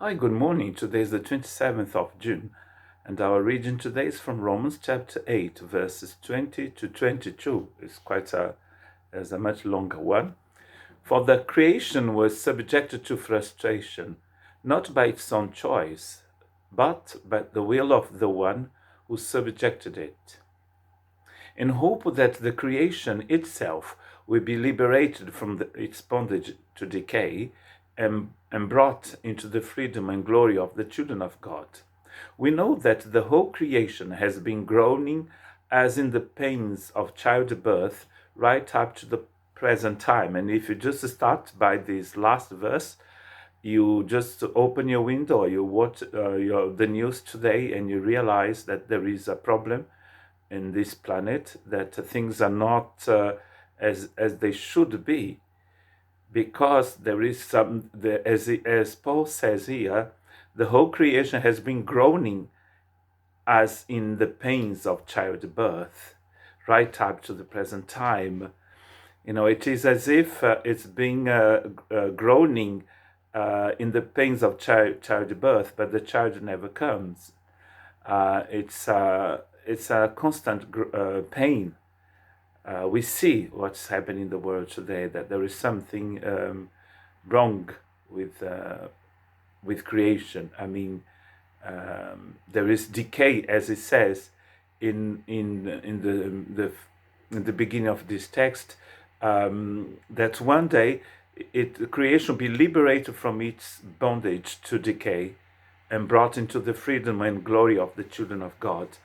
Hi, good morning. Today is the 27th of June, and our reading today is from Romans chapter 8, verses 20 to 22. It's it's a much longer one. For the creation was subjected to frustration, not by its own choice, but by the will of the one who subjected it, in hope that the creation itself will be liberated from its bondage to decay and brought into the freedom and glory of the children of God. We know that the whole creation has been groaning as in the pains of childbirth right up to the present time. And if you just start by this last verse, you just open your window or you watch the news today and you realize that there is a problem in this planet, that things are not as they should be, because there is as Paul says here, the whole creation has been groaning as in the pains of childbirth right up to the present time. It is as if it's being groaning in the pains of childbirth, but the child never comes. It's a constant pain. We see what's happening in the world today, that there is something wrong with creation. I mean, there is decay, as it says in the beginning of this text, that one day creation will be liberated from its bondage to decay and brought into the freedom and glory of the children of God.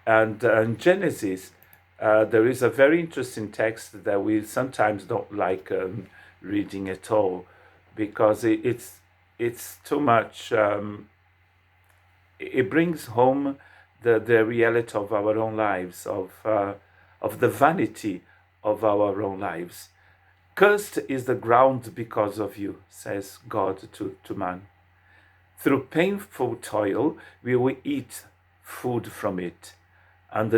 And in Genesis, there is a very interesting text that we sometimes don't like reading at all, because it's too much. It brings home the reality of our own lives, of the vanity of our own lives. Cursed is the ground because of you, says God to man. Through painful toil, we will eat food from it, and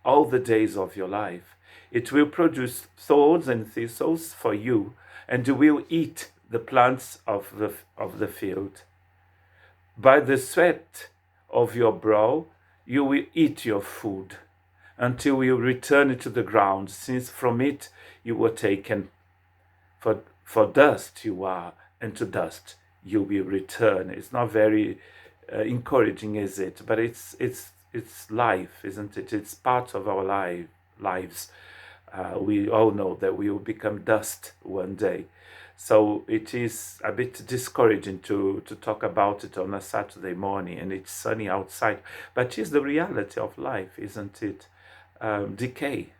all the days of your life. It will produce thorns and thistles for you, and you will eat the plants of the field. By the sweat of your brow, you will eat your food, until you return to the ground, since from it you were taken. For dust you are, and to dust you will return. It's not very encouraging, is it? But it's life, isn't it? It's part of our lives. We all know that we will become dust one day. So it is a bit discouraging to talk about it on a Saturday morning and it's sunny outside. But it's the reality of life, isn't it? Decay.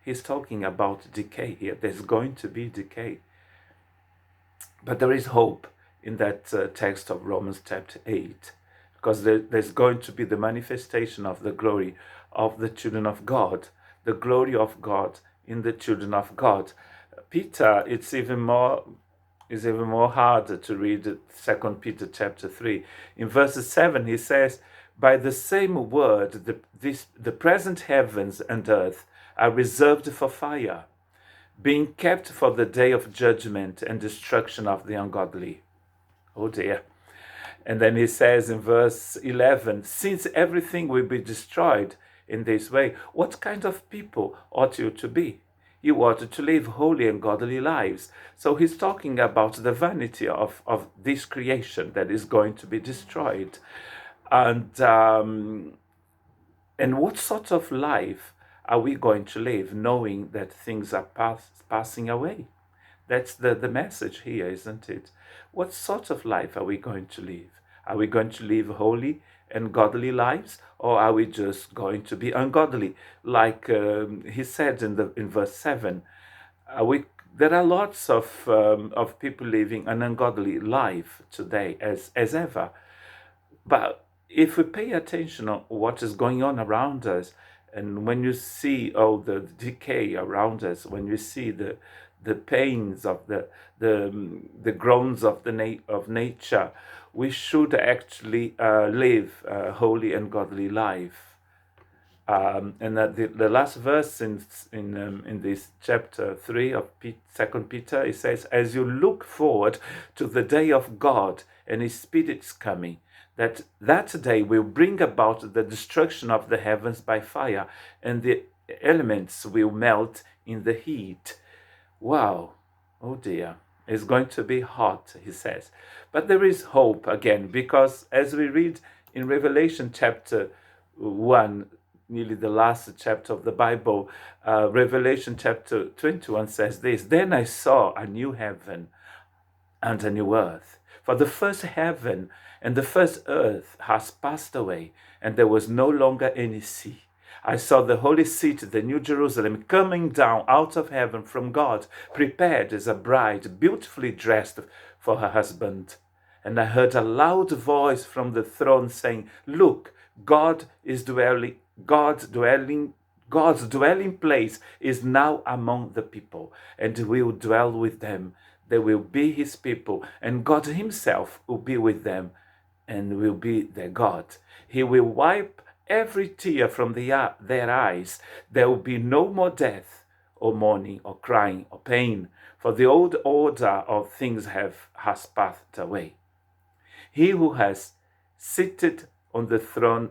He's talking about decay here. There's going to be decay. But there is hope in that text of Romans chapter 8, because there's going to be the manifestation of the glory of the children of God, the glory of God in the children of God. Peter, it's even more harder to read 2 Peter chapter 3. In verse 7, he says, by the same word, the present heavens and earth are reserved for fire, being kept for the day of judgment and destruction of the ungodly. Oh dear. And then he says in verse 11, since everything will be destroyed in this way, what kind of people ought you to be? You ought to live holy and godly lives. So he's talking about the vanity of this creation that is going to be destroyed. And what sort of life are we going to live, knowing that things are passing away? That's the message here, isn't it? What sort of life are we going to live? Are we going to live holy and godly lives, or are we just going to be ungodly? Like he said in verse 7, there are lots of people living an ungodly life today, as ever. But if we pay attention on what is going on around us, and when you see all the decay around us, when you see the pains of the groans of nature, we should actually live a holy and godly life. And the last verse in this chapter 3 of 2 Peter, it says, as you look forward to the day of God and his Spirit's coming, that day will bring about the destruction of the heavens by fire, and the elements will melt in the heat. Wow, oh dear, it's going to be hot, he says. But there is hope again, because as we read in Revelation chapter 1, nearly the last chapter of the Bible, Revelation chapter 21 says this, then I saw a new heaven and a new earth. For the first heaven and the first earth has passed away, and there was no longer any sea. I saw the holy city, the New Jerusalem, coming down out of heaven from God, prepared as a bride, beautifully dressed for her husband. And I heard a loud voice from the throne saying, look, God's dwelling place is now among the people, and will dwell with them. They will be his people, and God himself will be with them and will be their God. He will wipe every tear from their eyes. There will be no more death, or mourning, or crying, or pain, for the old order of things has passed away. He who has seated on the throne,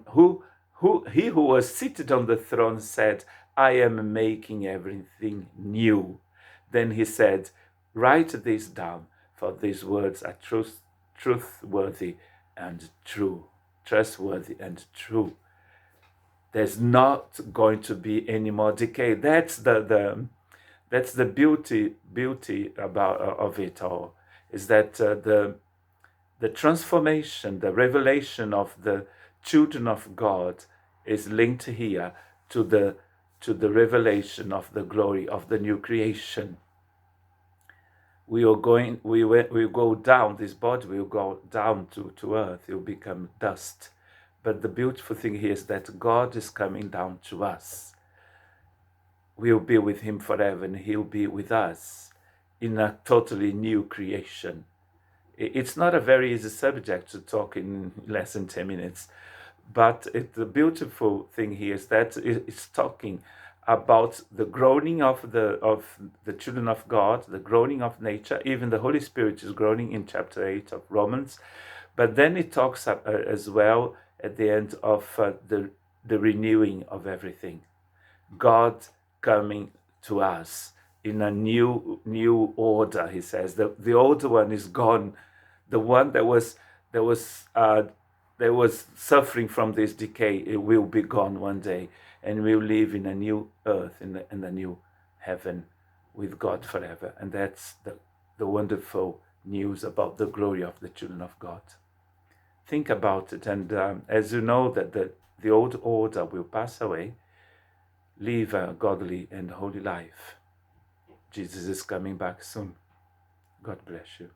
he who was seated on the throne said, I am making everything new. Then he said, write this down, for these words are trustworthy and true. Trustworthy and true. There's not going to be any more decay. That's the beauty about of it all. Is that the transformation, the revelation of the children of God is linked here to the revelation of the glory of the new creation. We will go down, this body will go down to earth, it will become dust. But the beautiful thing here is that God is coming down to us. We'll be with him forever, and he'll be with us in a totally new creation. It's not a very easy subject to talk in less than 10 minutes, but the beautiful thing here is that it's talking about the groaning of the children of God, the groaning of nature. Even the Holy Spirit is groaning in chapter 8 of Romans. But then it talks as well at the end of the renewing of everything. God coming to us in a new order, he says. The old one is gone. The one that was suffering from this decay, it will be gone one day, and we'll live in a new earth, in a new heaven with God forever. And that's the wonderful news about the glory of the children of God. Think about it, and as you know that the old order will pass away, live a godly and holy life. Jesus is coming back soon. God bless you.